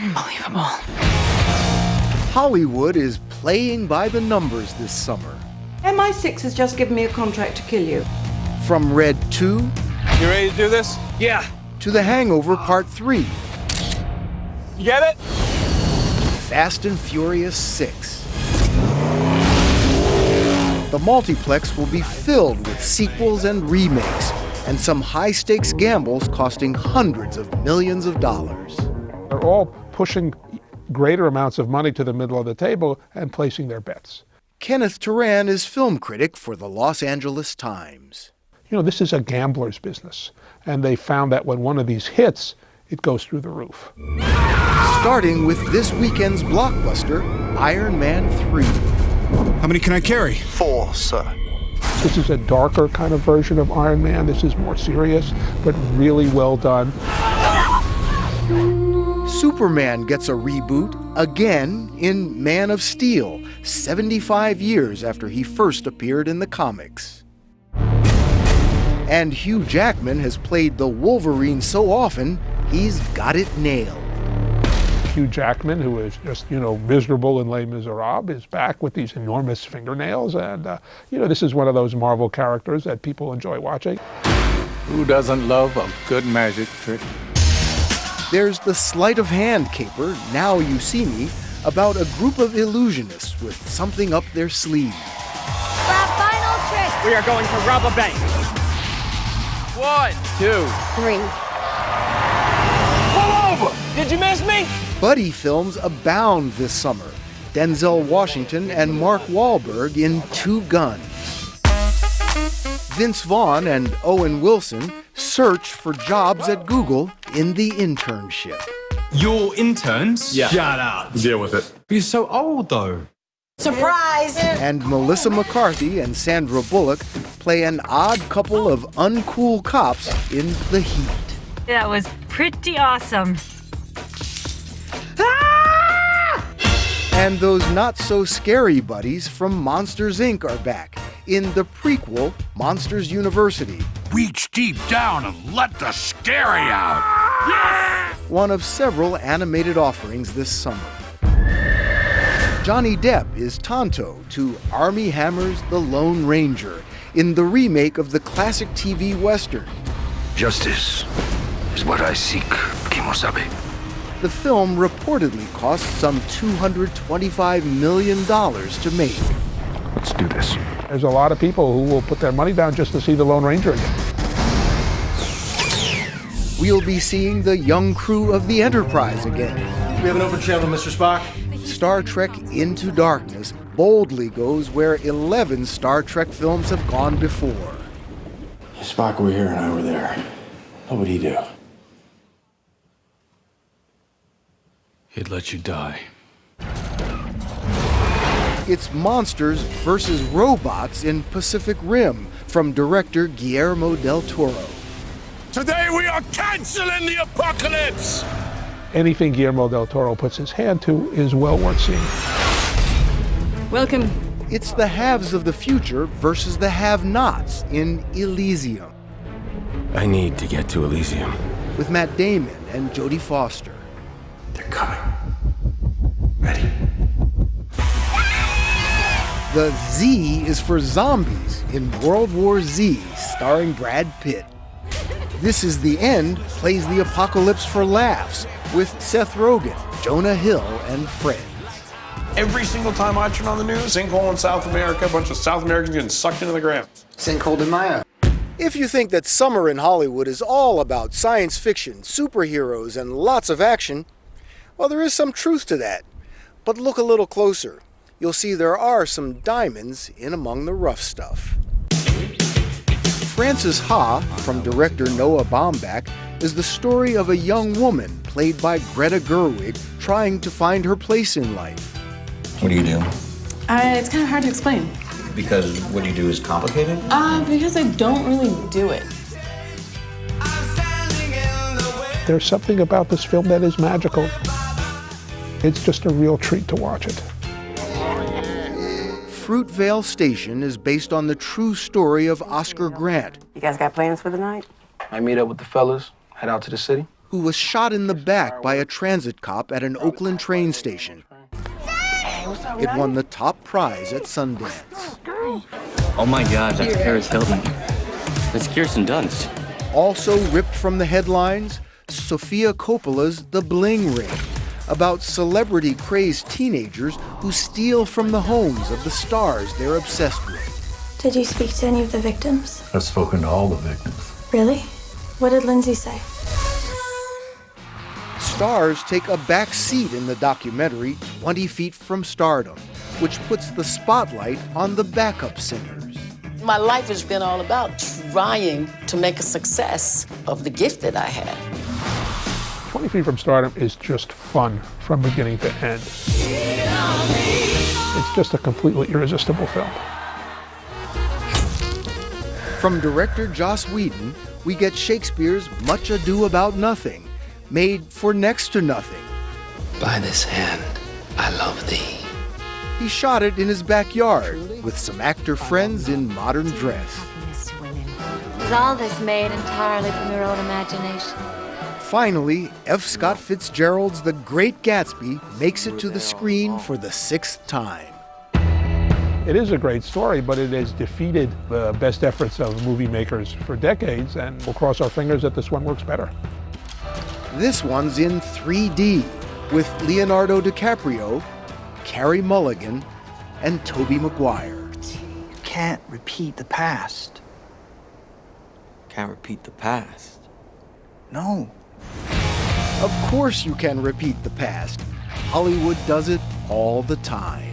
Unbelievable. Hollywood is playing by the numbers this summer. MI6 has just given me a contract to kill you. From Red 2. You ready to do this? Yeah. To The Hangover Part 3. You get it? Fast and Furious 6. The multiplex will be filled with sequels and remakes, and some high-stakes gambles costing hundreds of millions of dollars. They're all pushing greater amounts of money to the middle of the table and placing their bets. Kenneth Turan is film critic for the Los Angeles Times. You know, this is a gambler's business, and they found that when one of these hits, it goes through the roof. Starting with this weekend's blockbuster, Iron Man 3. How many can I carry? 4, sir. This is a darker kind of version of Iron Man. This is more serious, but really well done. Superman gets a reboot, again in Man of Steel, 75 years after he first appeared in the comics. And Hugh Jackman has played the Wolverine so often, he's got it nailed. Hugh Jackman, who is just, miserable in Les Miserables, is back with these enormous fingernails. And, this is one of those Marvel characters that people enjoy watching. Who doesn't love a good magic trick? There's the sleight of hand caper, Now You See Me, about a group of illusionists with something up their sleeve. For our final trick, We are going to rob a bank. 1, 2, 3. Pull over! Did you miss me? Buddy films abound this summer. Denzel Washington and Mark Wahlberg in Two Guns. Vince Vaughn and Owen Wilson search for jobs at Google in The Internship. Your interns? Yeah. Shut up. Deal with it. You're so old, though. Surprise! And Melissa McCarthy and Sandra Bullock play an odd couple of uncool cops in The Heat. That was pretty awesome. And those not-so-scary buddies from Monsters, Inc. are back in the prequel, Monsters University. Reach deep down and let the scary out. Yes! One of several animated offerings this summer. Johnny Depp is Tonto to Armie Hammer's The Lone Ranger in the remake of the classic TV Western. Justice is what I seek, Kimosabe. The film reportedly cost some $225 million to make. Let's do this. There's a lot of people who will put their money down just to see the Lone Ranger again. We'll be seeing the young crew of the Enterprise again. We have an open channel, Mr. Spock. Star Trek Into Darkness boldly goes where 11 Star Trek films have gone before. Spock over here and I were there. What would he do? He'd let you die. It's monsters versus robots in Pacific Rim from director Guillermo del Toro. Today we are canceling the apocalypse! Anything Guillermo del Toro puts his hand to is well worth seeing. Welcome. It's the haves of the future versus the have-nots in Elysium. I need to get to Elysium. With Matt Damon and Jodie Foster. They're coming. Ready? The Z is for zombies in World War Z, starring Brad Pitt. This Is the End plays the apocalypse for laughs with Seth Rogen, Jonah Hill, and friends. Every single time I turn on the news, sinkhole in South America, a bunch of South Americans getting sucked into the ground. Sinkhole de Mayo. If you think that summer in Hollywood is all about science fiction, superheroes, and lots of action, well, there is some truth to that. But look a little closer. You'll see there are some diamonds in among the rough stuff. Frances Ha, from director Noah Baumbach, is the story of a young woman played by Greta Gerwig trying to find her place in life. What do you do? It's kind of hard to explain. Because what you do is complicated? Because I don't really do it. There's something about this film that is magical. It's just a real treat to watch it. Fruitvale Station is based on the true story of Oscar Grant. You guys got plans for the night? I meet up with the fellas, head out to the city. who was shot in the back by a transit cop at an Oakland train station. It won the top prize at Sundance. Oh my God, that's Paris Hilton. That's Kirsten Dunst. Also ripped from the headlines, Sofia Coppola's The Bling Ring, about celebrity-crazed teenagers who steal from the homes of the stars they're obsessed with. Did you speak to any of the victims? I've spoken to all the victims. Really? What did Lindsay say? Stars take a back seat in the documentary 20 Feet from Stardom, which puts the spotlight on the backup singers. My life has been all about trying to make a success of the gift that I had. 20 Feet from Stardom is just fun from beginning to end. It's just a completely irresistible film. From director Joss Whedon, we get Shakespeare's Much Ado About Nothing, made for next to nothing. By this hand, I love thee. He shot it in his backyard with some actor friends in modern dress. Is all this made entirely from your own imagination? Finally, F. Scott Fitzgerald's The Great Gatsby makes it to the screen for the 6th time. It is a great story, but it has defeated the best efforts of movie makers for decades, and we'll cross our fingers that this one works better. This one's in 3D with Leonardo DiCaprio, Carey Mulligan, and Tobey Maguire. You can't repeat the past. Can't repeat the past. No. Of course you can repeat the past. Hollywood does it all the time.